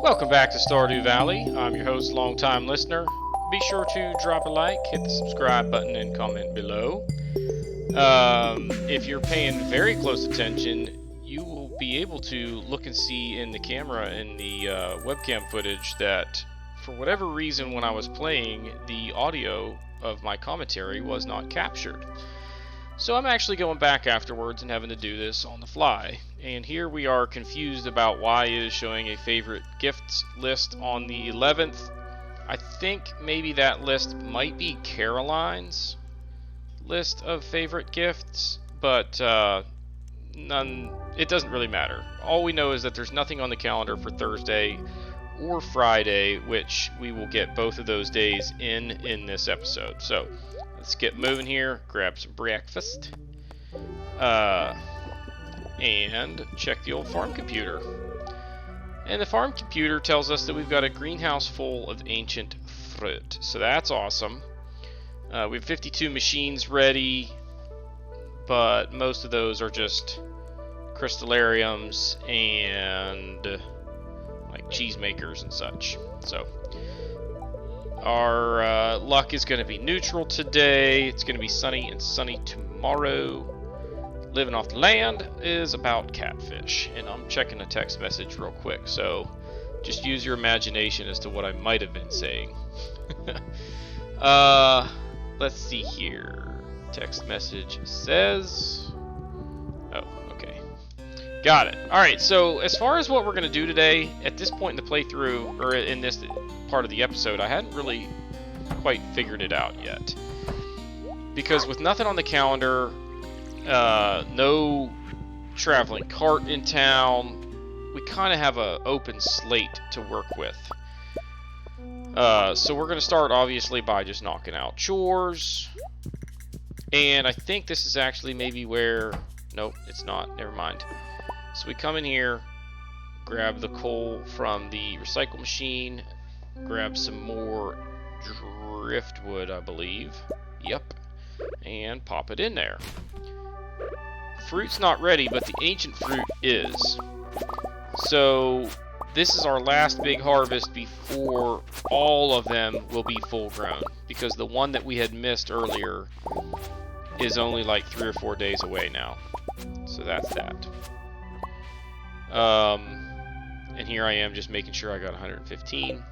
Welcome back to Stardew Valley. I'm your host, longtime listener. Be sure to drop a like, hit the subscribe button, and comment below. If you're paying very close attention, you will be able to look and see in the camera in the webcam footage that, for whatever reason, when I was playing, the audio of my commentary was not captured. So I'm actually going back afterwards and having to do this on the fly. And here we are confused about why it is showing a favorite gifts list on the 11th. I think maybe that list might be Caroline's list of favorite gifts, but it doesn't really matter. All we know is that there's nothing on the calendar for Thursday or Friday, which we will get both of those days in this episode. So let's get moving here, grab some breakfast, and check the old farm computer. And the farm computer tells us that we've got a greenhouse full of ancient fruit. So that's awesome. We have 52 machines ready, but most of those are just crystallariums and like cheese makers and such. So our luck is going to be neutral today. It's going to be sunny and sunny tomorrow. Living off the land is about catfish. And I'm checking a text message real quick, so just use your imagination as to what I might have been saying. Let's see here. Text message says... Oh, okay. Got it. Alright, so as far as what we're going to do today, at this point in the playthrough, or in this part of the episode, I hadn't really quite figured it out yet. Because with nothing on the calendar, no traveling cart in town, we kind of have an open slate to work with. So we're going to start obviously by just knocking out chores. And I think this is actually maybe where... Nope, it's not. Never mind. So we come in here, grab the coal from the recycle machine, grab some more driftwood, I believe. Yep. And pop it in there. Fruit's not ready, but the ancient fruit is. So this is our last big harvest before all of them will be full grown, because the one that we had missed earlier is only like 3 or 4 days away now. So that's that. And here I am just making sure I got 115.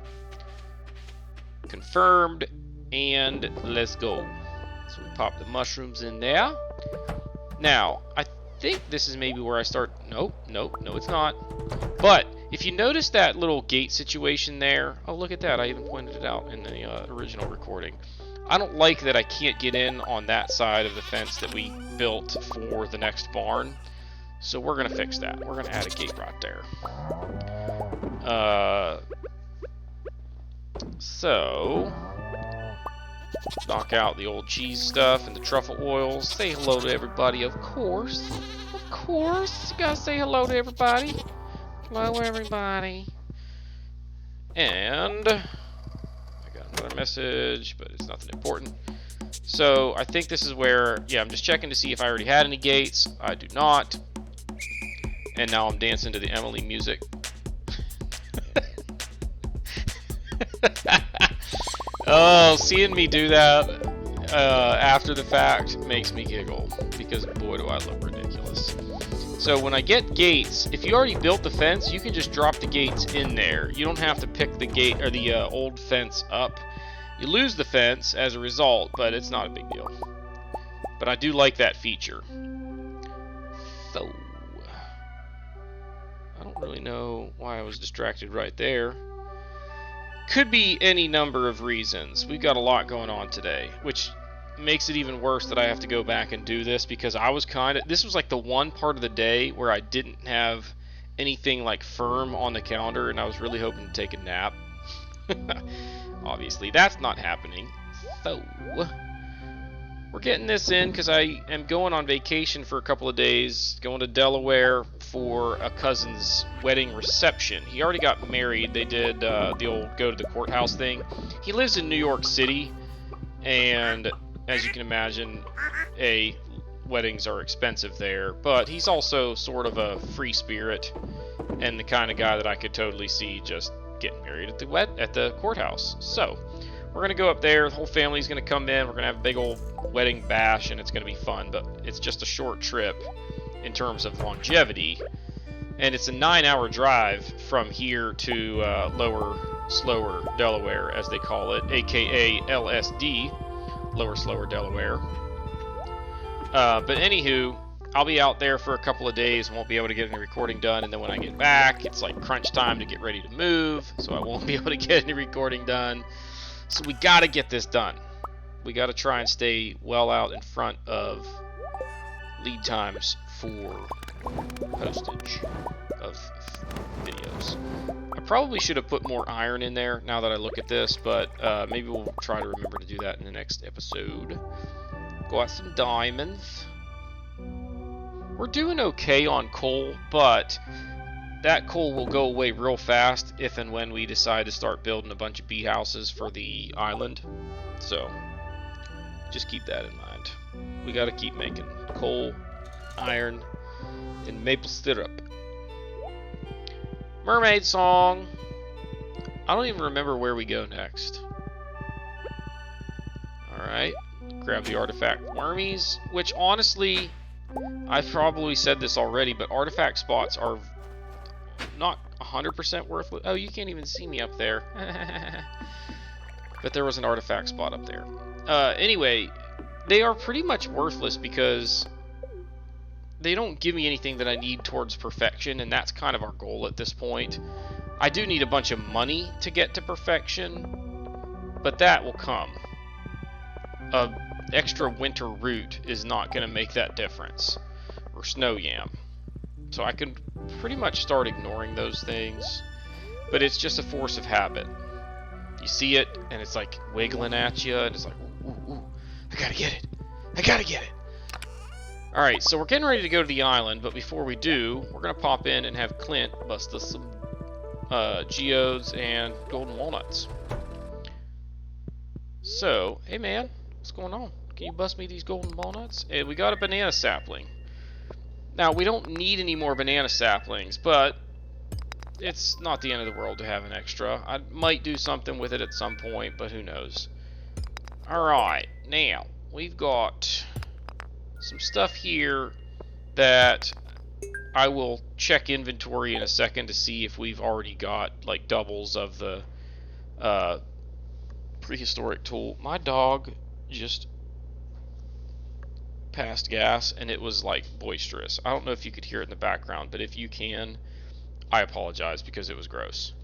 Confirmed, and let's go. So we pop the mushrooms in there. Now, I think this is maybe where I start... Nope, no, it's not. But if you notice that little gate situation there... Oh, look at that. I even pointed it out in the original recording. I don't like that I can't get in on that side of the fence that we built for the next barn. So we're going to fix that. We're going to add a gate right there. So... knock out the old cheese stuff and the truffle oils. Say hello to everybody, of course. Of course. You gotta say hello to everybody. Hello, everybody. And I got another message, but it's nothing important. So I think this is where, yeah, I'm just checking to see if I already had any gates. I do not. And now I'm dancing to the Emily music. Oh, seeing me do that after the fact makes me giggle, because boy do I look ridiculous. So when I get gates, if you already built the fence, you can just drop the gates in there. You don't have to pick the gate or the old fence up. You lose the fence as a result, but it's not a big deal. But I do like that feature. So I don't really know why I was distracted right there. Could be any number of reasons. We've got a lot going on today, which makes it even worse that I have to go back and do this, because I was this was like the one part of the day where I didn't have anything like firm on the calendar, and I was really hoping to take a nap. Obviously that's not happening. So we're getting this in because I am going on vacation for a couple of days, going to Delaware for a cousin's wedding reception. He already got married. They did the old go to the courthouse thing. He lives in New York City, and as you can imagine, weddings are expensive there, but he's also sort of a free spirit and the kind of guy that I could totally see just getting married at the courthouse. So we're gonna go up there. The whole family's gonna come in. We're gonna have a big old wedding bash, and it's gonna be fun. But it's just a short trip in terms of longevity, and it's a 9-hour drive from here to lower, slower Delaware, as they call it, aka LSD, lower, slower Delaware. But anywho, I'll be out there for a couple of days, won't be able to get any recording done, and then when I get back, it's like crunch time to get ready to move, so I won't be able to get any recording done. So we gotta get this done. We gotta try and stay well out in front of lead times for postage of videos. I probably should have put more iron in there now that I look at this, but maybe we'll try to remember to do that in the next episode. Got some diamonds. We're doing okay on coal, but that coal will go away real fast if and when we decide to start building a bunch of bee houses for the island. So just keep that in mind. We got to keep making coal, iron, and maple syrup. Mermaid song. I don't even remember where we go next. Alright. Grab the artifact wormies, which honestly, I've probably said this already, but artifact spots are not 100% worthless. Oh, you can't even see me up there. But there was an artifact spot up there. Anyway, they are pretty much worthless because they don't give me anything that I need towards perfection, and that's kind of our goal at this point. I do need a bunch of money to get to perfection, but that will come. An extra winter root is not going to make that difference. Or snow yam. So I can pretty much start ignoring those things, but it's just a force of habit. You see it, and it's like wiggling at you, and it's like, ooh, ooh, I gotta get it. I gotta get it. Alright, so we're getting ready to go to the island, but before we do, we're gonna pop in and have Clint bust us some geodes and golden walnuts. So, hey man, what's going on? Can you bust me these golden walnuts? And we got a banana sapling. Now, we don't need any more banana saplings, but it's not the end of the world to have an extra. I might do something with it at some point, but who knows. Alright, now, we've got some stuff here that I will check inventory in a second to see if we've already got, like, doubles of the prehistoric tool. My dog just passed gas, and it was like boisterous. I don't know if you could hear it in the background, but if you can, I apologize because it was gross.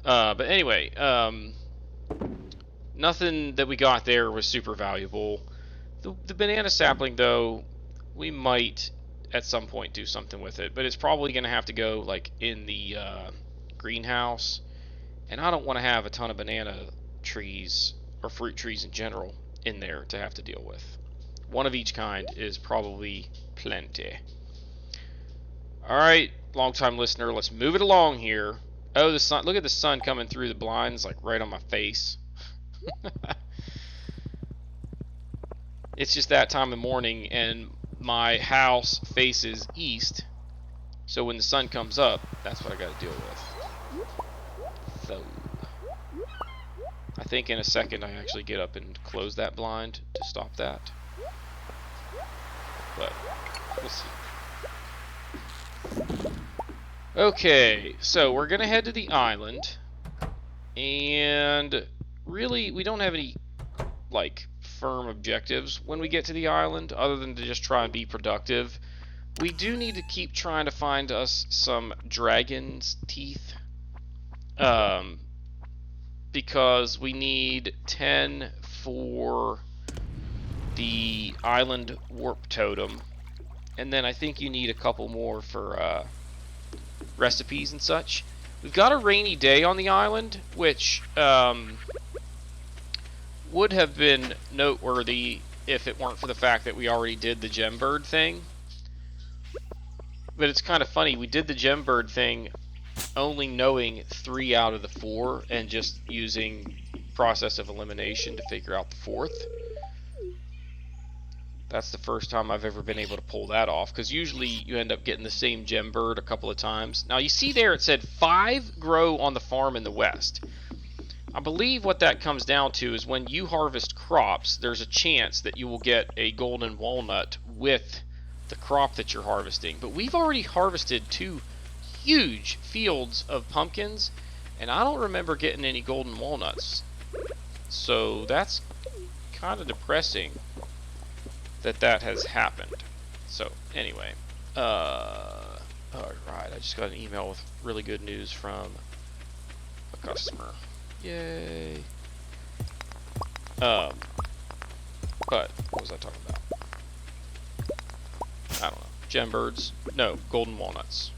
But anyway, nothing that we got there was super valuable. The banana sapling, though, we might at some point do something with it, but it's probably going to have to go like in the greenhouse, and I don't want to have a ton of banana trees or fruit trees in general in there to have to deal with. One of each kind is probably plenty. Alright, long-time listener, let's move it along here. Oh, the sun, look at the sun coming through the blinds, like right on my face. It's just that time of morning, and my house faces east, so when the sun comes up, that's what I gotta deal with. So, I think in a second I actually get up and close that blind to stop that. But we'll see. Okay, so we're gonna head to the island, and really we don't have any like firm objectives when we get to the island other than to just try and be productive. We do need to keep trying to find us some dragon's teeth, because we need 10 for the island warp totem, and then I think you need a couple more for recipes and such. We've got a rainy day on the island, which would have been noteworthy if it weren't for the fact that we already did the gem bird thing. But it's kind of funny, we did the gem bird thing only knowing 3 out of the 4 and just using process of elimination to figure out the 4th. That's the first time I've ever been able to pull that off, because usually you end up getting the same gem bird a couple of times. Now you see there it said 5 grow on the farm in the west. I believe what that comes down to is when you harvest crops, there's a chance that you will get a golden walnut with the crop that you're harvesting. But we've already harvested 2 huge fields of pumpkins, and I don't remember getting any golden walnuts. So that's kind of depressing that has happened. So anyway, alright, I just got an email with really good news from a customer. Yay. But what was I talking about? I don't know. Gem birds? No, golden walnuts.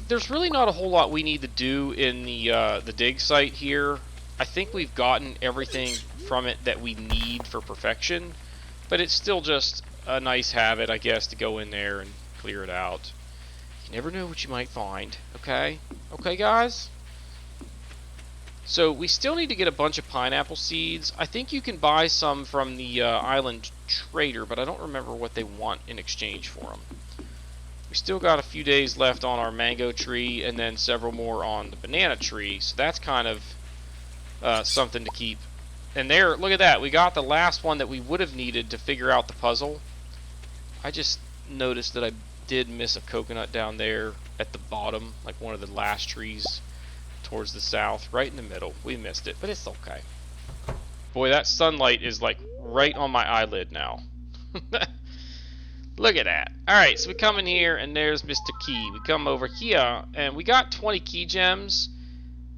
There's really not a whole lot we need to do in the dig site here. I think we've gotten everything from it that we need for perfection, but it's still just a nice habit, I guess, to go in there and clear it out. You never know what you might find, okay? Okay, guys? So we still need to get a bunch of pineapple seeds. I think you can buy some from the island trader, but I don't remember what they want in exchange for them. We still got a few days left on our mango tree, and then several more on the banana tree, so that's kind of something to keep. And there, look at that, we got the last one that we would have needed to figure out the puzzle. I just noticed that I did miss a coconut down there at the bottom, like one of the last trees towards the south, right in the middle. We missed it, but it's okay. Boy, that sunlight is like right on my eyelid now. Look at that. Alright, so we come in here, and there's Mr. Key. We come over here, and we got 20 key gems,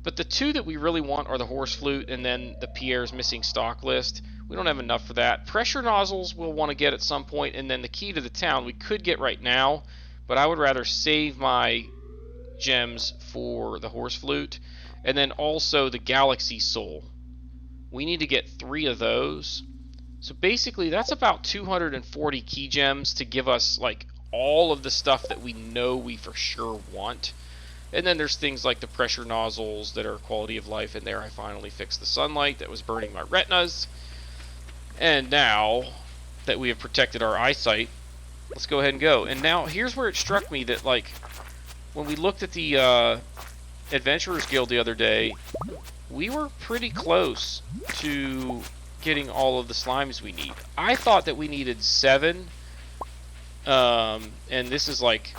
but the 2 that we really want are the horse flute and then the Pierre's missing stock list. We don't have enough for that. Pressure nozzles we'll want to get at some point, and then the key to the town we could get right now, but I would rather save my gems for the horse flute, and then also the galaxy soul. We need to get 3 of those. So basically that's about 240 key gems to give us like all of the stuff that we know we for sure want. And then there's things like the pressure nozzles that are quality of life in there. I finally fixed the sunlight that was burning my retinas. And now that we have protected our eyesight, let's go ahead and go. And now here's where it struck me that like when we looked at the Adventurers Guild the other day, we were pretty close to getting all of the slimes we need. I thought that we needed 7, and this is like,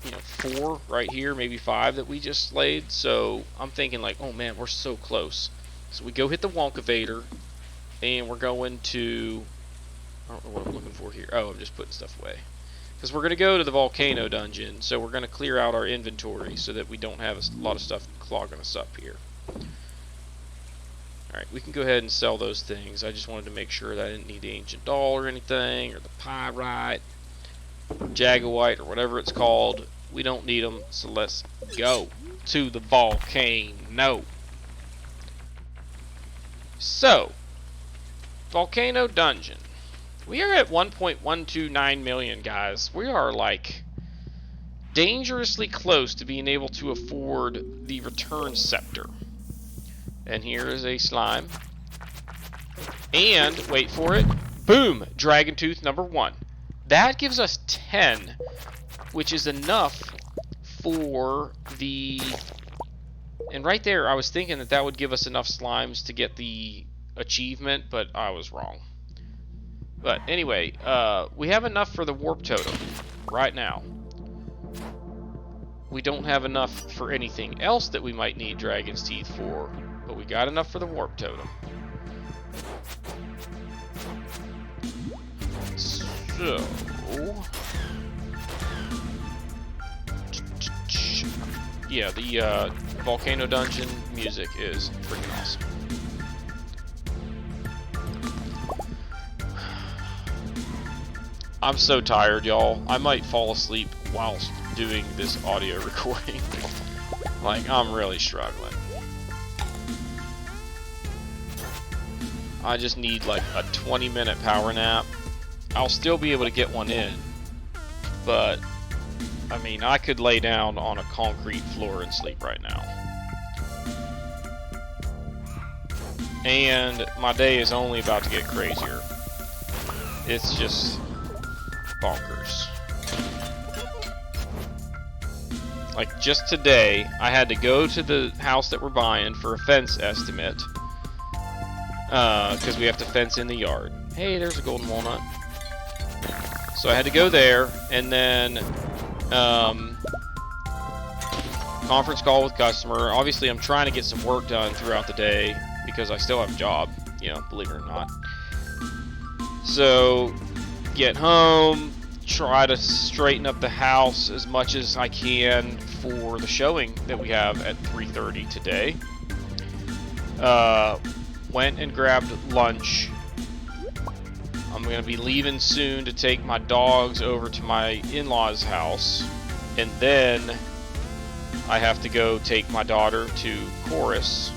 you know, 4 right here, maybe 5 that we just slayed. So I'm thinking like, oh man, we're so close. So we go hit the Wonkavator, and we're going to, I don't know what I'm looking for here. Oh, I'm just putting stuff away. Because we're going to go to the Volcano Dungeon, so we're going to clear out our inventory so that we don't have a lot of stuff clogging us up here. Alright, we can go ahead and sell those things. I just wanted to make sure that I didn't need the ancient doll or anything, or the pyrite, or jaguite, or whatever it's called. We don't need them, so let's go to the volcano. So, Volcano Dungeon. We are at 1.129 million, guys. We are like dangerously close to being able to afford the return scepter. And here is a slime. And, wait for it, boom, Dragontooth number 1. That gives us 10, which is enough for the... And right there, I was thinking that that would give us enough slimes to get the achievement, but I was wrong. But anyway, we have enough for the warp totem right now. We don't have enough for anything else that we might need Dragon's Teeth for, but we got enough for the warp totem. So... yeah, the Volcano Dungeon music is freaking awesome. I'm so tired, y'all. I might fall asleep whilst doing this audio recording. Like, I'm really struggling. I just need like a 20-minute power nap. I'll still be able to get one in, but I mean, I could lay down on a concrete floor and sleep right now. and my day is only about to get crazier. It's just bonkers. Like, just today, I had to go to the house that we're buying for a fence estimate. Because we have to fence in the yard. Hey, there's a golden walnut. So I had to go there, and then conference call with customer. Obviously, I'm trying to get some work done throughout the day because I still have a job, you know, believe it or not. So, get home, try to straighten up the house as much as I can for the showing that we have at 3:30 today. Went and grabbed lunch. I'm going to be leaving soon to take my dogs over to my in-laws' house, and then I have to go take my daughter to chorus,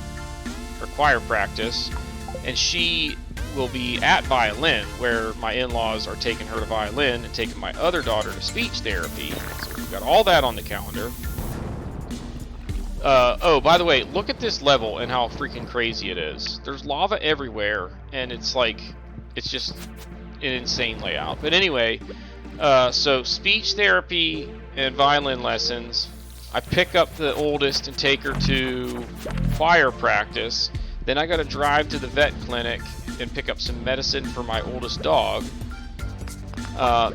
or choir practice, and she will be at violin, where my in-laws are taking her to violin and taking my other daughter to speech therapy. So we've got all that on the calendar. Oh, by the way, look at this level and how freaking crazy it is. There's lava everywhere, and it's like, it's just an insane layout. But anyway, so speech therapy and violin lessons. I pick up the oldest and take her to choir practice. Then I gotta drive to the vet clinic and pick up some medicine for my oldest dog.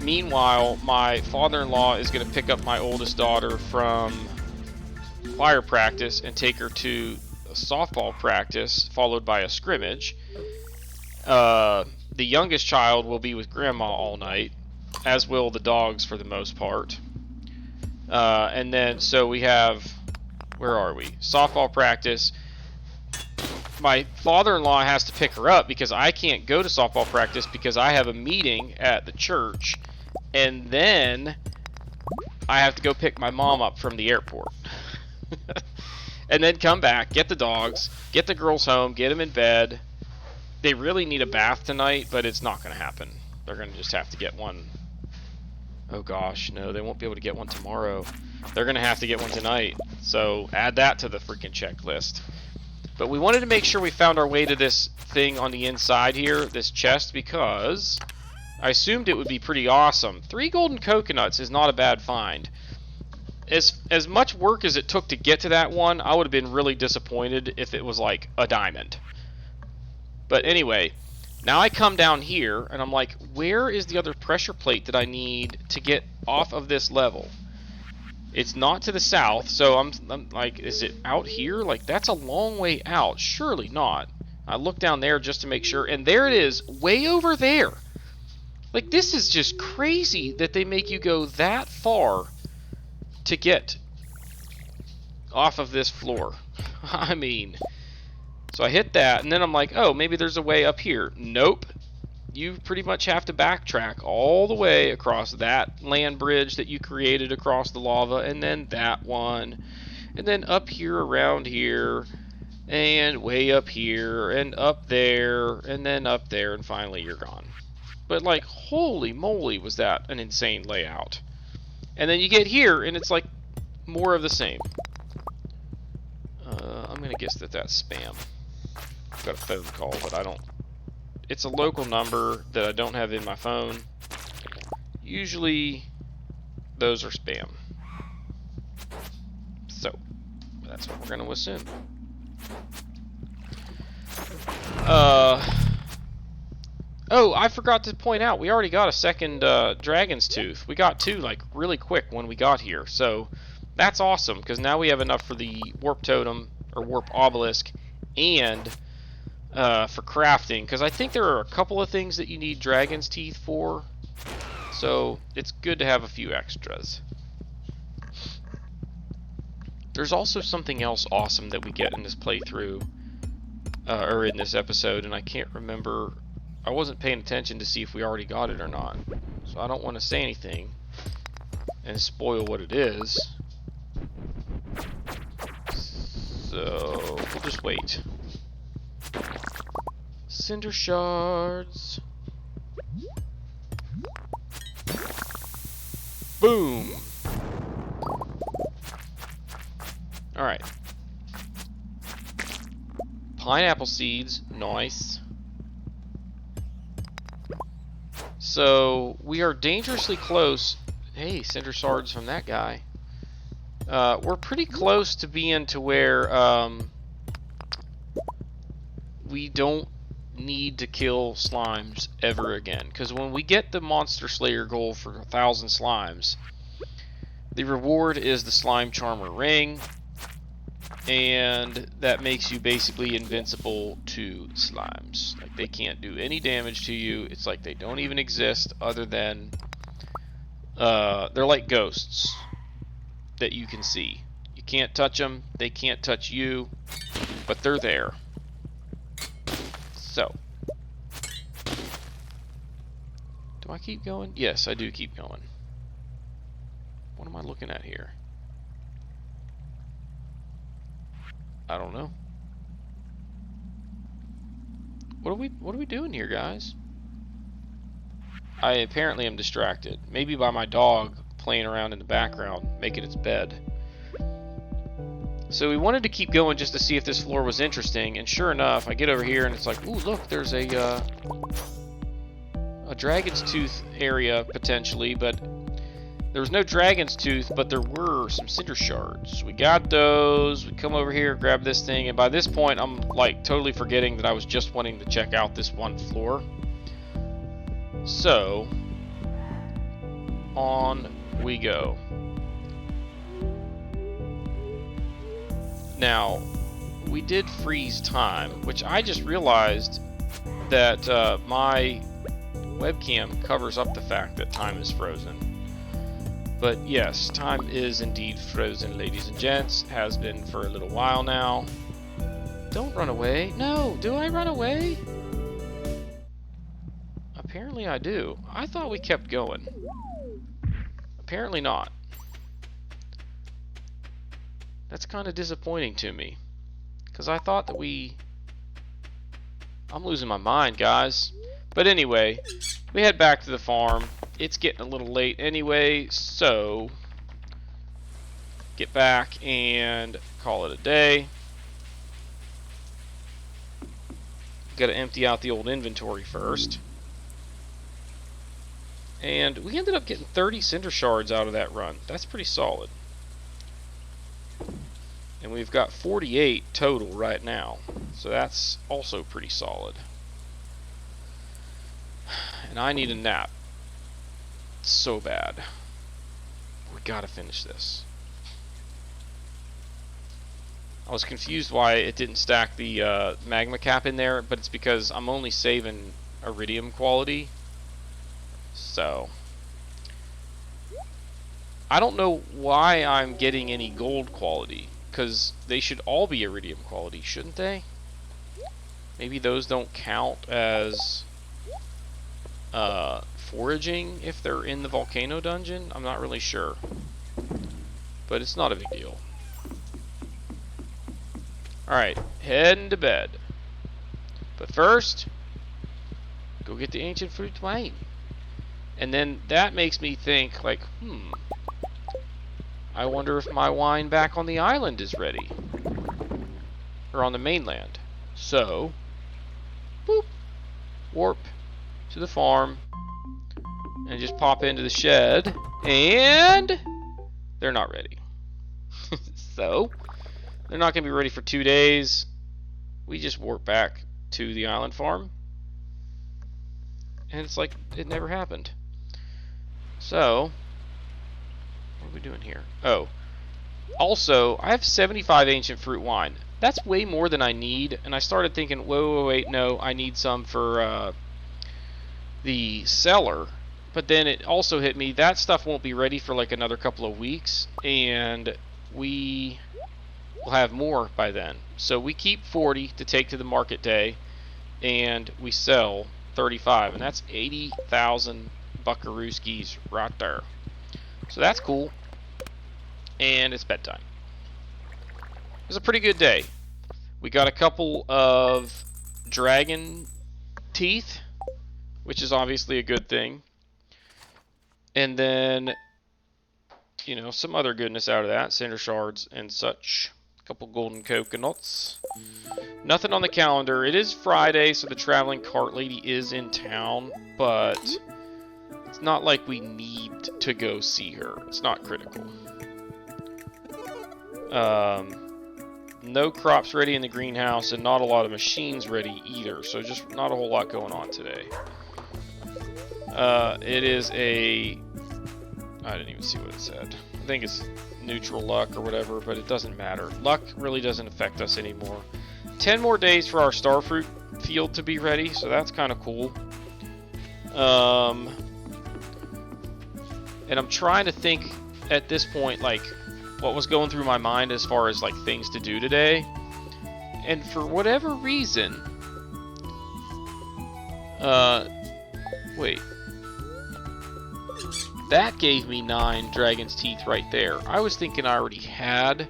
Meanwhile, my father-in-law is gonna pick up my oldest daughter from choir practice and take her to a softball practice, followed by a scrimmage. The youngest child will be with grandma all night, as will the dogs for the most part. And then, so we have, where are we? Softball practice. My father-in-law has to pick her up because I can't go to softball practice because I have a meeting at the church, and then I have to go pick my mom up from the airport. And then come back, get the dogs, get the girls home, get them in bed. They really need a bath tonight, but it's not going to happen. They're going to just have to get one. Oh gosh, no, they won't be able to get one tomorrow. They're going to have to get one tonight. So add that to the freaking checklist. But we wanted to make sure we found our way to this thing on the inside here, this chest, because I assumed it would be pretty awesome. 3 golden coconuts is not a bad find. As much work as it took to get to that one, I would have been really disappointed if it was like a diamond. But anyway, now I come down here and I'm like, where is the other pressure plate that I need to get off of this level? It's not to the south, so I'm like, is it out here? Like, that's a long way out. Surely not. I look down there just to make sure, and there it is, way over there. Like, this is just crazy that they make you go that far to get off of this floor. I mean, so I hit that, and then I'm like, oh, maybe there's a way up here. Nope. You pretty much have to backtrack all the way across that land bridge that you created across the lava, and then that one, and then up here, around here, and way up here, and up there, and then up there, and finally you're gone. But like, holy moly, was that an insane layout. And then you get here, and it's like more of the same. I'm going to guess that that's spam. I've got a phone call, but I don't... It's a local number that I don't have in my phone. Usually, those are spam. So, that's what we're going to assume. Oh, I forgot to point out, we already got a second Dragon's Tooth. We got 2, like, really quick when we got here. So, that's awesome, because now we have enough for the Warp Totem, or Warp Obelisk, and for crafting. Because I think there are a couple of things that you need Dragon's Teeth for. So, it's good to have a few extras. There's also something else awesome that we get in this playthrough, or in this episode, and I can't remember... I wasn't paying attention to see if we already got it or not, so I don't want to say anything and spoil what it is. So we'll just wait. Cinder shards. Boom. All right. pineapple seeds. Nice. So we are dangerously close. Hey, cinder shards from that guy. We're pretty close to being to where we don't need to kill slimes ever again. Because when we get the monster slayer goal for 1,000 slimes, the reward is the slime charmer ring, and that makes you basically invincible to slimes. Like, they can't do any damage to you. It's like they don't even exist other than they're like ghosts that you can see. You can't touch them, they can't touch you, but they're there. So, do I keep going? Yes, I do keep going. What am I looking at here? I don't know. What are we doing here, guys? I apparently am distracted. Maybe by my dog playing around in the background, making its bed. So we wanted to keep going just to see if this floor was interesting, and sure enough, I get over here and it's like, ooh, look, there's a dragon's tooth area potentially, but there was no dragon's tooth, but there were some cinder shards. We got those. We come over here, grab this thing, and by this point, I'm like totally forgetting that I was just wanting to check out this one floor. So, on we go. Now, we did freeze time, which I just realized that my webcam covers up the fact that time is frozen. But yes, time is indeed frozen, ladies and gents. Has been for a little while now. Don't run away. No, do I run away? Apparently I do. I thought we kept going. Apparently not. That's kind of disappointing to me, because I thought that I'm losing my mind, guys. But anyway, we head back to the farm. It's getting a little late anyway, so get back and call it a day. Got to empty out the old inventory first. And we ended up getting 30 cinder shards out of that run. That's pretty solid. And we've got 48 total right now, so that's also pretty solid. And I need a nap so bad. We gotta finish this. I was confused why it didn't stack the magma cap in there, but it's because I'm only saving iridium quality. So I don't know why I'm getting any gold quality, because they should all be iridium quality, shouldn't they? Maybe those don't count as foraging if they're in the Volcano Dungeon? I'm not really sure. But it's not a big deal. Alright, heading to bed. But first, go get the ancient fruit wine. And then that makes me think, like, I wonder if my wine back on the island is ready. Or on the mainland. So, boop, warp to the farm. And just pop into the shed. And they're not ready. So, they're not going to be ready for 2 days. We just warp back to the island farm. And it's like it never happened. So, what are we doing here? Oh, also, I have 75 ancient fruit wine. That's way more than I need. And I started thinking, whoa, wait, no, I need some for the cellar. But then it also hit me, that stuff won't be ready for like another couple of weeks. And we will have more by then. So we keep 40 to take to the market day. And we sell 35. And that's 80,000 buckarooskies right there. So that's cool. And it's bedtime. It was a pretty good day. We got a couple of dragon teeth, which is obviously a good thing. And then, you know, some other goodness out of that, cinder shards and such. Couple golden coconuts. Nothing on the calendar. It is Friday, so the traveling cart lady is in town, but it's not like we need to go see her. It's not critical. No crops ready in the greenhouse, and not a lot of machines ready either, so just not a whole lot going on today. It is a... I didn't even see what it said. I think it's neutral luck or whatever, but it doesn't matter. Luck really doesn't affect us anymore. 10 more days for our starfruit field to be ready, so that's kind of cool. And I'm trying to think at this point, like, what was going through my mind as far as, like, things to do today. And for whatever reason... wait. That gave me 9 dragon's teeth right there. I was thinking I already had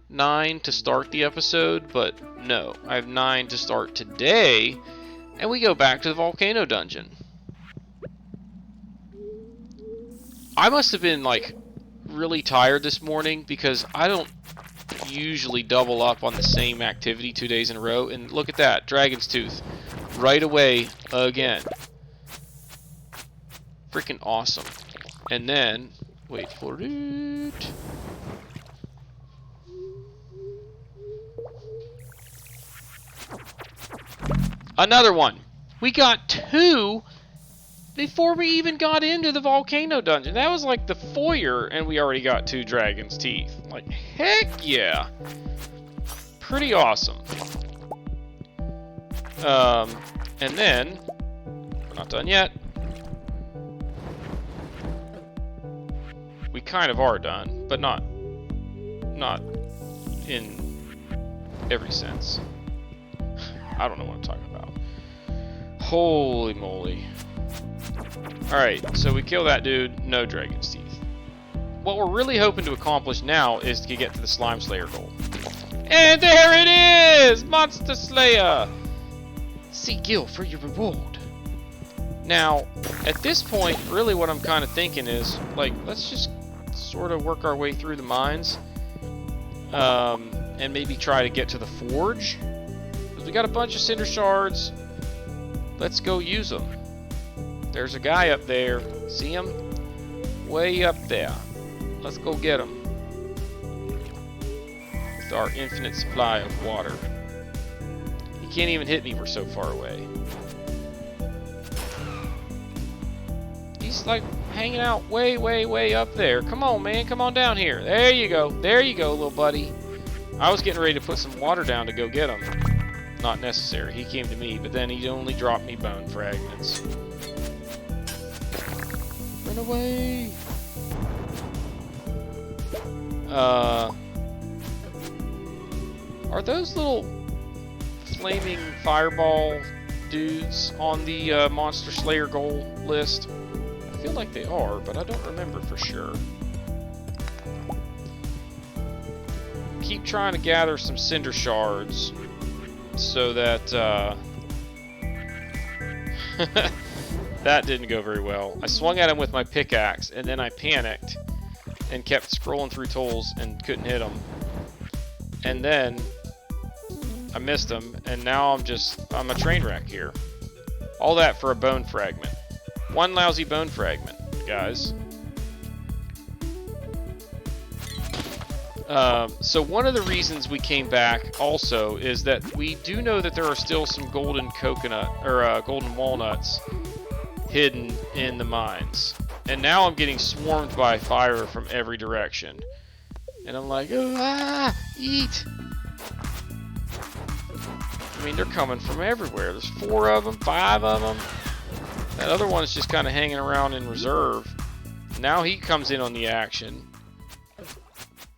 9 to start the episode, but no. I have 9 to start today, and we go back to the Volcano Dungeon. I must have been, like, really tired this morning because I don't usually double up on the same activity 2 days in a row. And look at that, dragon's tooth right away again. Freaking awesome. And then, wait for it. Another one. We got 2 before we even got into the Volcano Dungeon. That was like the foyer, and we already got 2 dragon's teeth. Like, heck yeah. Pretty awesome. And then, we're not done yet. We kind of are done, but not in every sense. I don't know what I'm talking about. Holy moly. Alright, so we kill that dude, no dragon's teeth. What we're really hoping to accomplish now is to get to the slime slayer goal. And there it is! Monster Slayer! See Gil for your reward. Now, at this point, really what I'm kind of thinking is, like, let's just sort of work our way through the mines. And maybe try to get to the forge. Because we got a bunch of cinder shards. Let's go use them. There's a guy up there. See him? Way up there. Let's go get him. With our infinite supply of water. He can't even hit me, we're so far away. He's like hanging out way, way, way up there. Come on, man. Come on down here. There you go. There you go, little buddy. I was getting ready to put some water down to go get him. Not necessary. He came to me, but then he only dropped me bone fragments. Run away! Are those little flaming fireball dudes on the Monster Slayer goal list? I feel like they are, but I don't remember for sure. Keep trying to gather some cinder shards so that that didn't go very well. I swung at him with my pickaxe and then I panicked and kept scrolling through tools and couldn't hit him. And then I missed him, and now I'm a train wreck here. All that for a bone fragment. One lousy bone fragment, guys. So one of the reasons we came back also is that we do know that there are still some golden coconut or golden walnuts hidden in the mines. And now I'm getting swarmed by fire from every direction. And I'm like, eat! I mean, they're coming from everywhere. There's 4 of them, 5 of them. That other one's just kind of hanging around in reserve. Now he comes in on the action.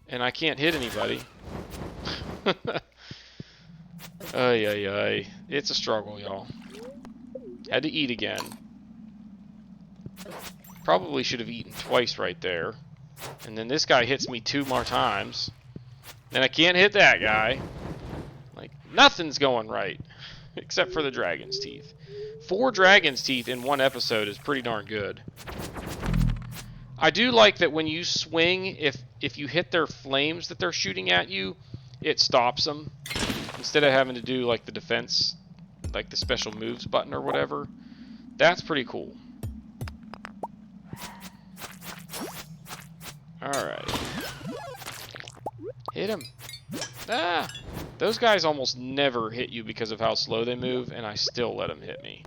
And I can't hit anybody. Ay, ay, ay. It's a struggle, y'all. Had to eat again. Probably should have eaten twice right there. And then this guy hits me 2 more times. Then I can't hit that guy. Like, nothing's going right. Except for the dragon's teeth. 4 dragon's teeth in 1 episode is pretty darn good. I do like that when you swing, if you hit their flames that they're shooting at you, it stops them. Instead of having to do like the defense, like the special moves button or whatever. That's pretty cool. Alright. Hit him. Ah! Those guys almost never hit you because of how slow they move, and I still let them hit me.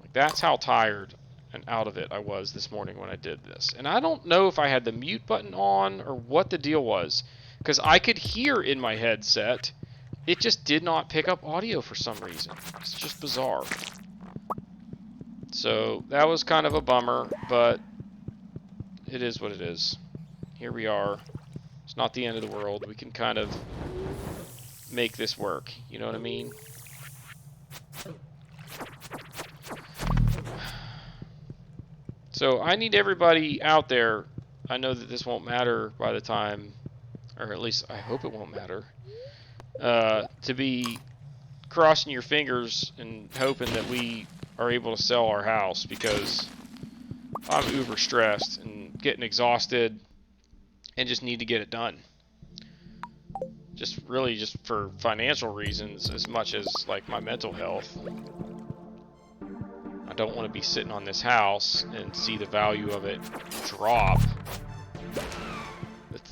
Like, that's how tired and out of it I was this morning when I did this. And I don't know if I had the mute button on or what the deal was, because I could hear in my headset. It just did not pick up audio for some reason. It's just bizarre. So that was kind of a bummer, but it is what it is. Here we are. It's not the end of the world. We can kind of make this work. You know what I mean? So I need everybody out there. I know that this won't matter by the time, or at least I hope it won't matter, to be crossing your fingers and hoping that we are able to sell our house, because I'm uber stressed and getting exhausted and just need to get it done. Just really just for financial reasons as much as like my mental health. I don't want to be sitting on this house and see the value of it drop.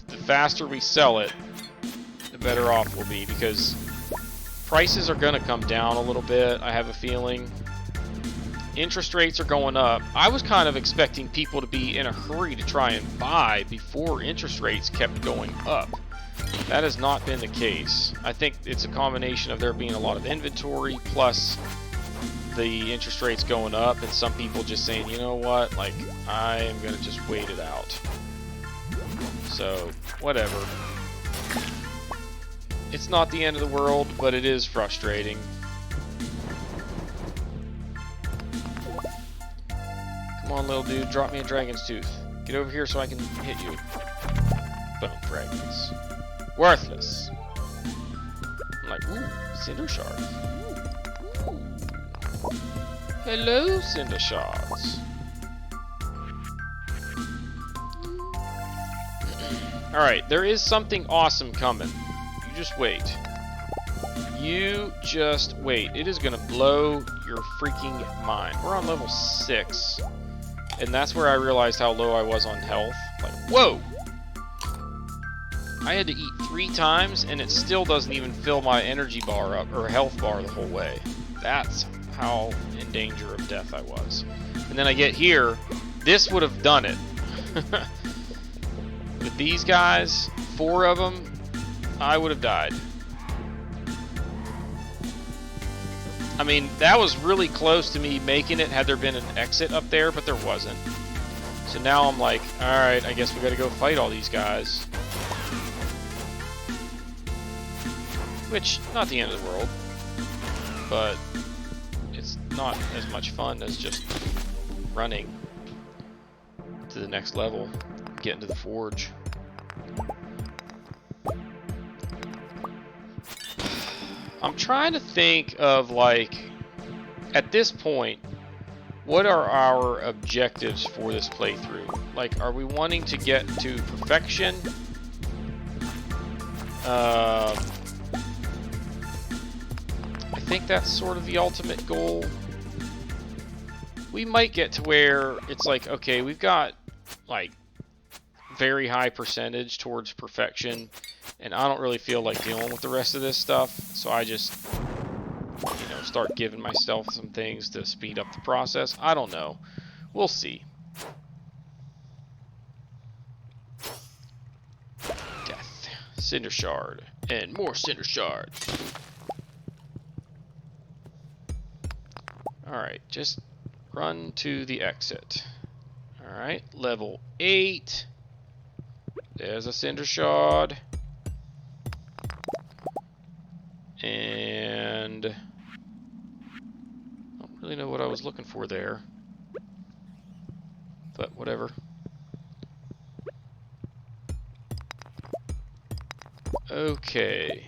The faster we sell it, the better off we'll be, because prices are going to come down a little bit, I have a feeling. Interest rates are going up. I was kind of expecting people to be in a hurry to try and buy before interest rates kept going up. That has not been the case. I think it's a combination of there being a lot of inventory plus the interest rates going up, and some people just saying, you know what, like, I am going to just wait it out. So, whatever. It's not the end of the world, but it is frustrating. Come on, little dude, drop me a dragon's tooth. Get over here so I can hit you. Boom, fragments. Worthless. I'm like, ooh, cinder shards. Hello, cinder shards. Alright, there is something awesome coming. You just wait. You just wait. It is going to blow your freaking mind. We're on level 6. And that's where I realized how low I was on health. Like, whoa! I had to eat 3 times, and it still doesn't even fill my energy bar up, or health bar, the whole way. That's how in danger of death I was. And then I get here, this would have done it. With these guys, 4 of them, I would have died. I mean, that was really close to me making it had there been an exit up there, but there wasn't. So now I'm like, alright, I guess we gotta go fight all these guys. Which, not the end of the world, but it's not as much fun as just running to the next level, getting to the forge. I'm trying to think of, like, at this point, what are our objectives for this playthrough? Like, are we wanting to get to perfection? I think that's sort of the ultimate goal. We might get to where it's like, okay, we've got, like, very high percentage towards perfection, and I don't really feel like dealing with the rest of this stuff, so I just, you know, start giving myself some things to speed up the process. I don't know. We'll see. Death. Cinder shard. And more cinder shards. Alright, just run to the exit. Alright, level 8. There's a cinder shard. And I don't really know what I was looking for there, but whatever. Okay.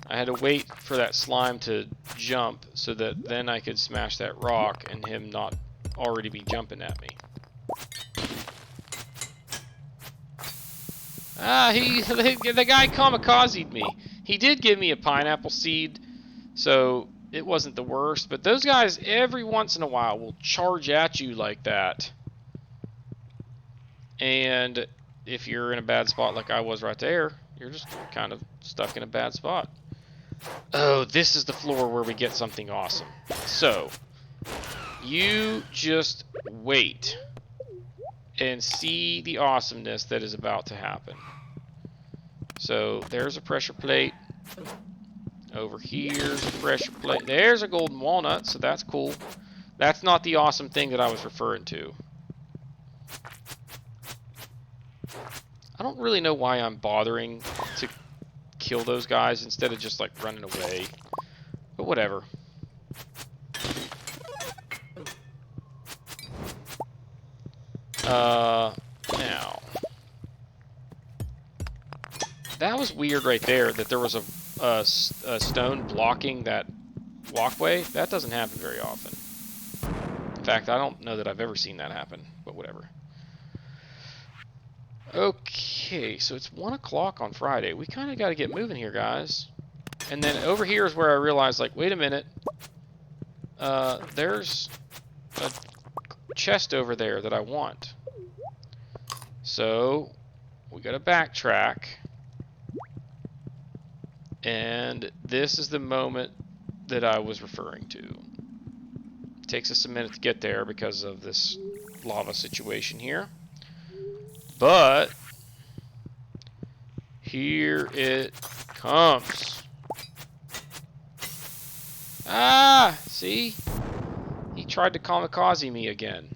I had to wait for that slime to jump so that then I could smash that rock and him not already be jumping at me. The guy kamikazed me. He did give me a pineapple seed, so it wasn't the worst. But those guys, every once in a while, will charge at you like that. And if you're in a bad spot like I was right there, you're just kind of stuck in a bad spot. Oh, this is the floor where we get something awesome. So, you just wait and see the awesomeness that is about to happen. So, there's a pressure plate. Over here's a pressure plate. There's a golden walnut, so that's cool. That's not the awesome thing that I was referring to. I don't really know why I'm bothering to kill those guys instead of just like running away. But whatever. Now. That was weird right there, that there was a stone blocking that walkway. That doesn't happen very often. In fact, I don't know that I've ever seen that happen, but whatever. Okay, so it's 1 o'clock on Friday. We kind of got to get moving here, guys. And then over here is where I realized, like, wait a minute. There's a chest over there that I want. So, we got to backtrack. And this is the moment that I was referring to. It takes us a minute to get there because of this lava situation here. But here it comes. Ah, see? He tried to kamikaze me again.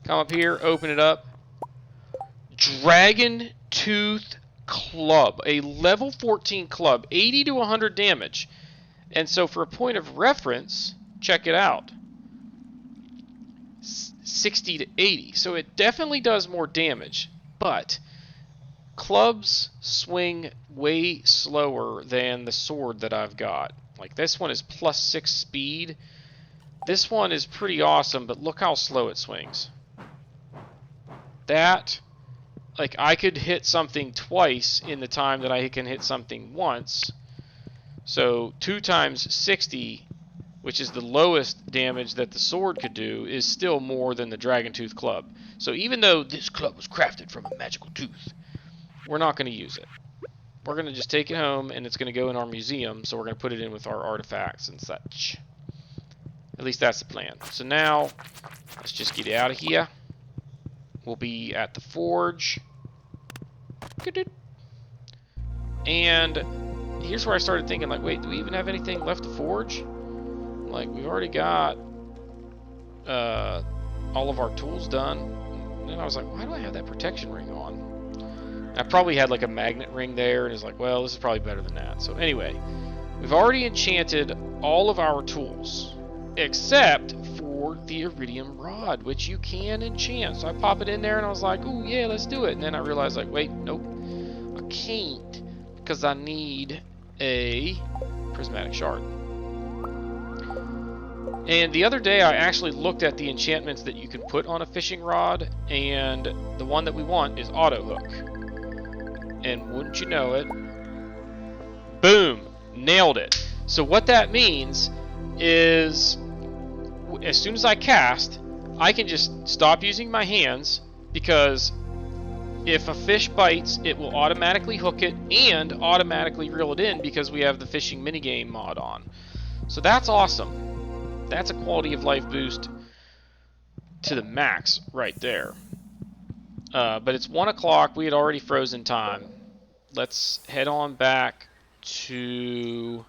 Come up here, open it up. Dragontooth club, a level 14 club, 80 to 100 damage. And so for a point of reference, check it out. 60 to 80. So it definitely does more damage. But clubs swing way slower than the sword that I've got. Like this one is +6 speed. This one is pretty awesome, but look how slow it swings. That, like, I could hit something twice in the time that I can hit something once. So 2 times 60, which is the lowest damage that the sword could do, is still more than the Dragontooth club. So even though this club was crafted from a magical tooth, we're not going to use it. We're going to just take it home, and it's going to go in our museum, so we're going to put it in with our artifacts and such. At least that's the plan. So now, let's just get out of here. We'll be at the forge. And here's where I started thinking, like, wait, do we even have anything left to forge? Like, we've already got all of our tools done. And then I was like, why do I have that protection ring on? And I probably had like a magnet ring there, and it's like, well, this is probably better than that. So anyway, we've already enchanted all of our tools, except for the iridium rod, which you can enchant. So I pop it in there, and I was like, oh yeah, let's do it. And then I realized, like, wait, nope, I can't, because I need a prismatic shard. And the other day I actually looked at the enchantments that you can put on a fishing rod, and the one that we want is auto hook. And wouldn't you know it, boom, nailed it. So what that means is, as soon as I cast, I can just stop using my hands, because if a fish bites, it will automatically hook it and automatically reel it in, because we have the fishing minigame mod on. So that's awesome. That's a quality of life boost to the max right there. But it's 1 o'clock. We had already frozen time. Let's head on back to...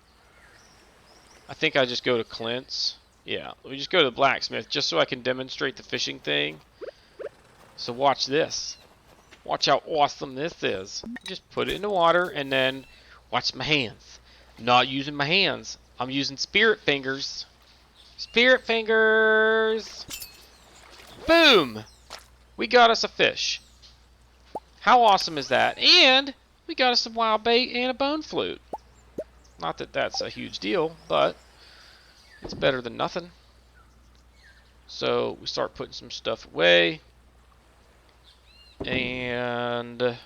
I think I just go to Clint's. Yeah, we just go to the blacksmith just so I can demonstrate the fishing thing. So watch this. Watch how awesome this is. Just put it in the water and then watch my hands. I'm not using my hands. I'm using spirit fingers. Spirit fingers! Boom! We got us a fish. How awesome is that? And we got us some wild bait and a bone flute. Not that that's a huge deal, but it's better than nothing. So we start putting some stuff away. And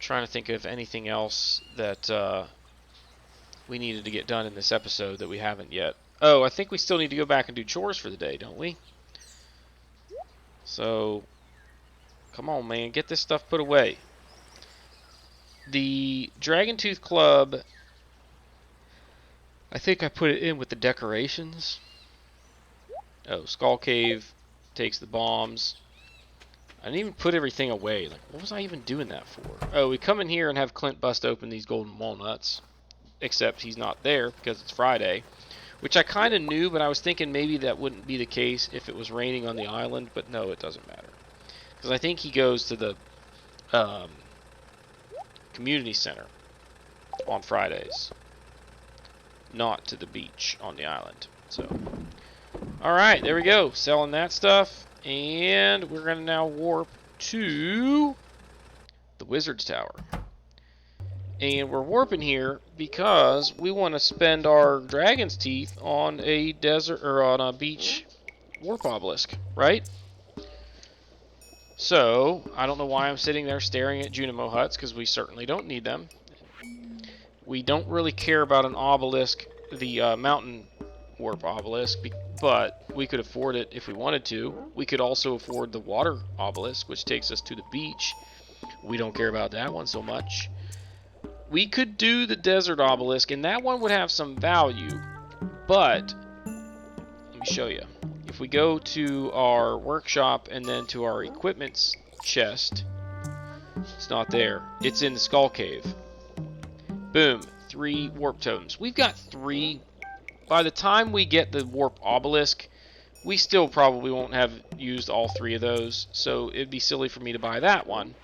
trying to think of anything else that we needed to get done in this episode that we haven't yet. Oh, I think we still need to go back and do chores for the day, don't we? So, come on, man, get this stuff put away. The Dragontooth Club, I think I put it in with the decorations. Oh, Skull Cave takes the bombs. I didn't even put everything away. Like, what was I even doing that for? Oh, we come in here and have Clint bust open these golden walnuts. Except he's not there because it's Friday. Which I kind of knew, but I was thinking maybe that wouldn't be the case if it was raining on the island. But no, it doesn't matter. Because I think he goes to the community center on Fridays. Not to the beach on the island. So, alright, there we go. Selling that stuff. And we're going to now warp to the Wizard's Tower. And we're warping here because we want to spend our dragon's teeth on a desert or on a beach warp obelisk, right? So, I don't know why I'm sitting there staring at Junimo huts, because we certainly don't need them. We don't really care about an obelisk, the mountain warp obelisk, but we could afford it if we wanted to. We could also afford the water obelisk, which takes us to the beach. We don't care about that one so much. We could do the desert obelisk, and that one would have some value, but let me show you. If we go to our workshop and then to our equipments chest, it's not there. It's in the Skull Cave. Boom, 3 warp totems. We've got 3. By the time we get the warp obelisk, we still probably won't have used all 3 of those, so it'd be silly for me to buy that one.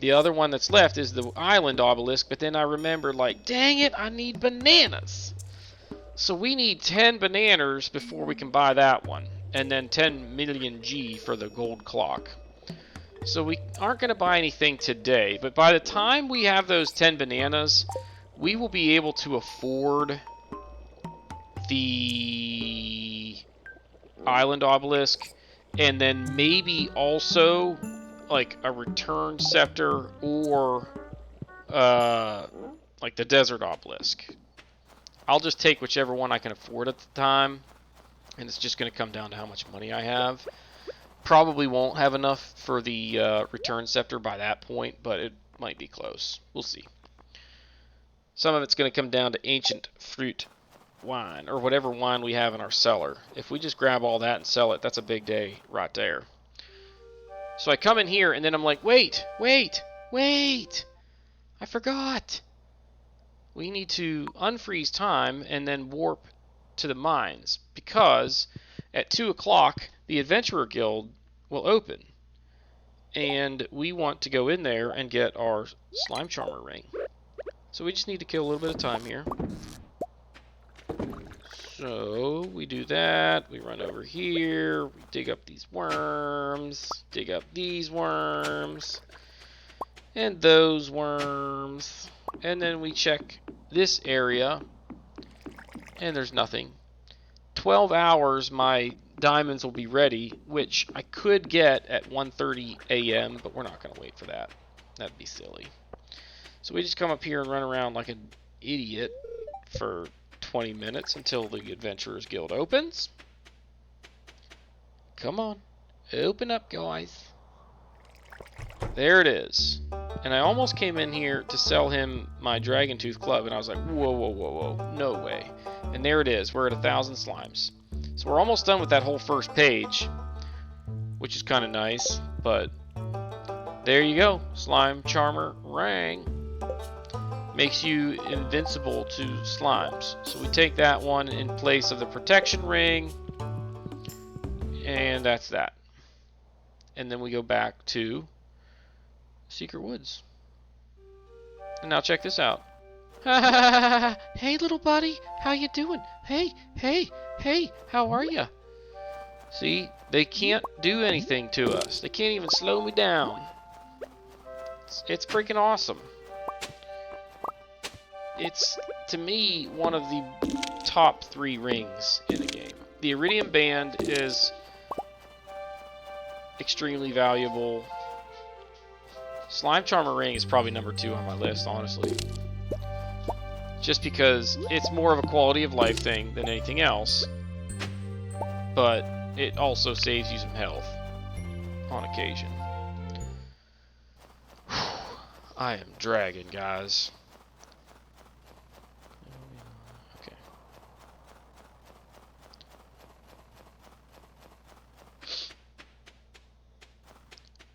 The other one that's left is the island obelisk, but then I remembered, like, dang it, I need bananas. So we need 10 bananas before we can buy that one. And then 10 million G for the gold clock. So we aren't going to buy anything today, but by the time we have those 10 bananas, we will be able to afford the island obelisk, and then maybe also like a return scepter or like the desert obelisk. I'll just take whichever one I can afford at the time, and it's just going to come down to how much money I have. Probably won't have enough for the return scepter by that point, but it might be close. We'll see. Some of it's going to come down to ancient fruit wine, or whatever wine we have in our cellar. If we just grab all that and sell it, that's a big day right there. So I come in here, and then I'm like, wait! I forgot! We need to unfreeze time and then warp to the mines, because at 2 o'clock, the Adventurer Guild will open. And we want to go in there and get our Slime Charmer ring. So we just need to kill a little bit of time here. So we do that, we run over here, we dig up these worms, dig up these worms, and those worms, and then we check this area, and there's nothing. 12 hours my diamonds will be ready, which I could get at 1:30 a.m., but we're not going to wait for that. That'd be silly. So we just come up here and run around like an idiot for 20 minutes until the Adventurers Guild opens. Come on. Open up, guys. There it is. And I almost came in here to sell him my Dragontooth club, and I was like, whoa. No way. And there it is. We're at 1,000 slimes. So we're almost done with that whole first page, which is kind of nice, but there you go. Slime Charmer ring. Makes you invincible to slimes. So we take that one in place of the protection ring, and that's that. And then we go back to Secret Woods. And now check this out. Hey little buddy, how you doing? Hey, how are you? See, they can't do anything to us. They can't even slow me down. It's freaking awesome. It's, to me, one of the top 3 rings in the game. The Iridium Band is extremely valuable. Slime Charmer Ring is probably number 2 on my list, honestly. Just because it's more of a quality of life thing than anything else. But it also saves you some health on occasion. I am dragging, guys. Okay.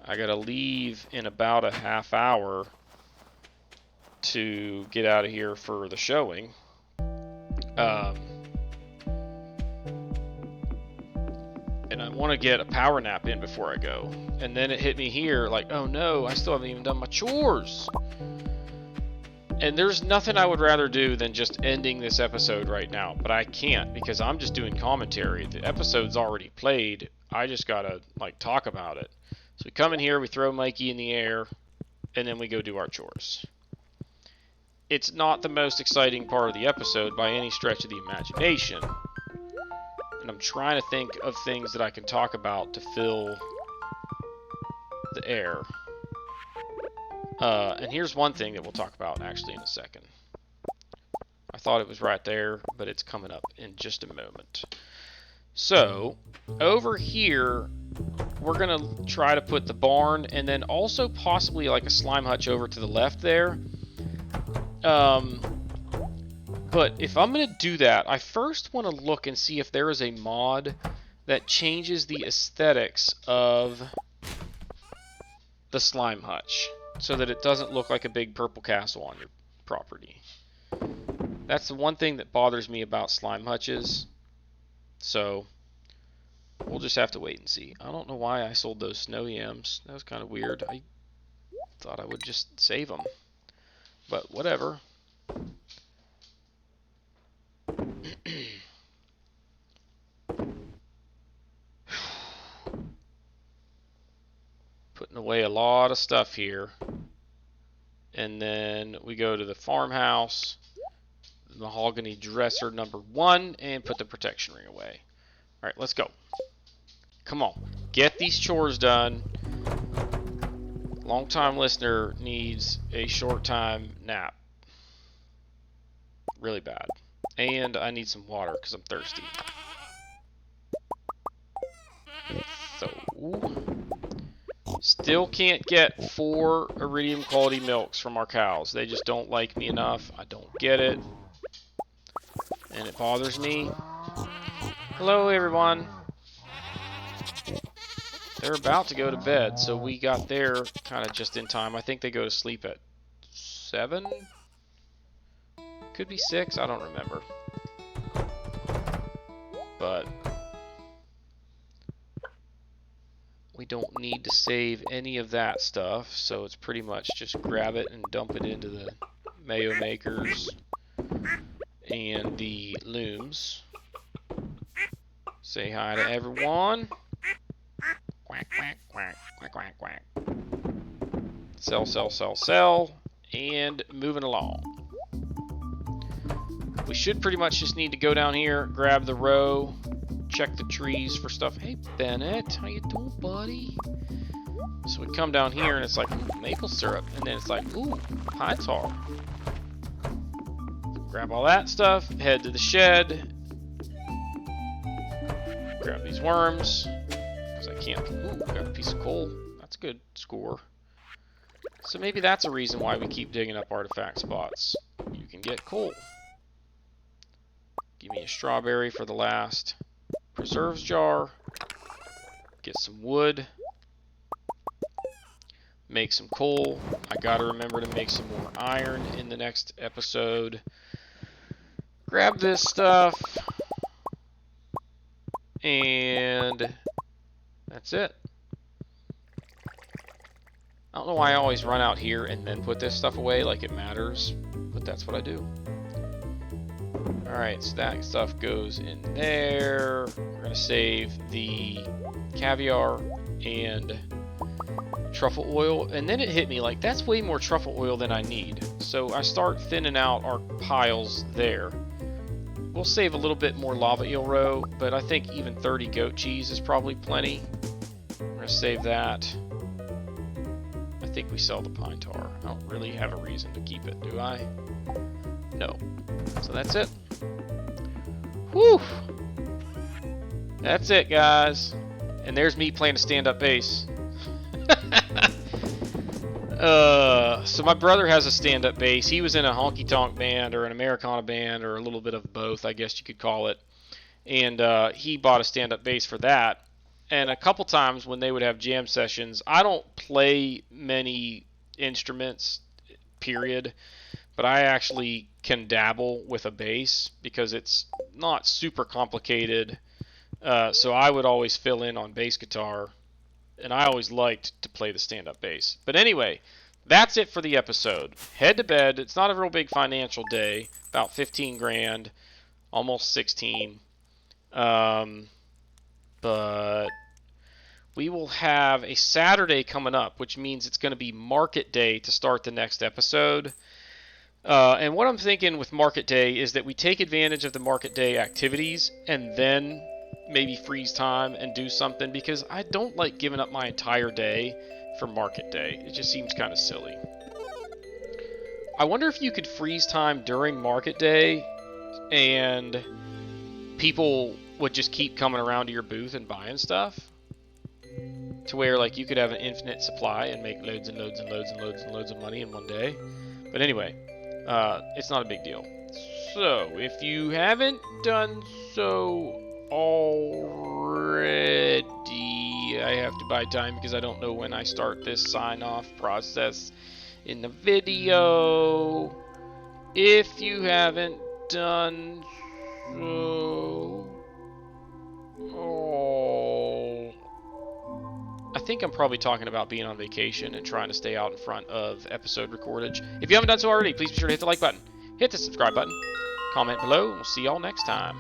I gotta leave in about a half hour to get out of here for the showing. And I want to get a power nap in before I go. And then it hit me here like, oh no, I still haven't even done my chores. And there's nothing I would rather do than just ending this episode right now. But I can't because I'm just doing commentary. The episode's already played. I just gotta like talk about it. So we come in here, we throw Mikey in the air, and then we go do our chores. It's not the most exciting part of the episode by any stretch of the imagination. And I'm trying to think of things that I can talk about to fill the air. And here's one thing that we'll talk about actually in a second. I thought it was right there, but it's coming up in just a moment. So, over here, we're going to try to put the barn and then also possibly like a slime hutch over to the left there. But if I'm going to do that, I first want to look and see if there is a mod that changes the aesthetics of the slime hutch so that it doesn't look like a big purple castle on your property. That's the one thing that bothers me about slime hutches. So we'll just have to wait and see. I don't know why I sold those snow yams. That was kind of weird. I thought I would just save them. But whatever. Putting away a lot of stuff here. And then we go to the farmhouse, mahogany dresser number 1, and put the protection ring away. Alright, let's go. Come on, get these chores done. Long-time listener needs a short time nap. Really bad. And I need some water because I'm thirsty. So, still can't get 4 iridium quality milks from our cows. They just don't like me enough. I don't get it. And it bothers me. Hello, everyone. They're about to go to bed, so we got there kind of just in time. I think they go to sleep at 7? Could be 6, I don't remember. But we don't need to save any of that stuff, so it's pretty much just grab it and dump it into the mayo makers and the looms. Say hi to everyone. Quack, quack, quack, quack, quack, quack. Sell, sell, sell, sell. And moving along. We should pretty much just need to go down here, grab the row, check the trees for stuff. Hey, Bennett, how you doing, buddy? So we come down here, and it's like, ooh, maple syrup. And then it's like, ooh, pine tar. Grab all that stuff, head to the shed. Grab these worms, because I can't. Ooh, got a piece of coal. That's a good score. So maybe that's a reason why we keep digging up artifact spots. You can get coal. Give me a strawberry for the last preserves jar. Get some wood. Make some coal. I gotta remember to make some more iron in the next episode. Grab this stuff. And that's it. I don't know why I always run out here and then put this stuff away like it matters, but that's what I do. Alright, so that stuff goes in there. We're going to save the caviar and truffle oil. And then it hit me like, that's way more truffle oil than I need. So I start thinning out our piles there. We'll save a little bit more lava eel roe, but I think even 30 goat cheese is probably plenty. We're going to save that. I think we sell the pine tar. I don't really have a reason to keep it, do I? No. So that's it. Whew! That's it, guys. And there's me playing a stand-up bass. So my brother has a stand-up bass. He was in a honky-tonk band or an Americana band or a little bit of both, I guess you could call it. And he bought a stand-up bass for that. And a couple times when they would have jam sessions, I don't play many instruments, period. But I actually can dabble with a bass because it's not super complicated. So I would always fill in on bass guitar. And I always liked to play the stand-up bass. But anyway, that's it for the episode. Head to bed. It's not a real big financial day. About 15 grand. Almost 16. But we will have a Saturday coming up, which means it's going to be market day to start the next episode. And what I'm thinking with market day is that we take advantage of the market day activities and then maybe freeze time and do something, because I don't like giving up my entire day for market day. It just seems kind of silly. I wonder if you could freeze time during market day and people would just keep coming around to your booth and buying stuff, to where like you could have an infinite supply and make loads and loads and loads and loads and loads of money in one day. But anyway, it's not a big deal. So if you haven't done so already, I have to buy time because I don't know when I start this sign-off process in the video. If you haven't done so, I think I'm probably talking about being on vacation and trying to stay out in front of episode recordage. If you haven't done so already, please be sure to hit the like button, hit the subscribe button, comment below, and we'll see y'all next time.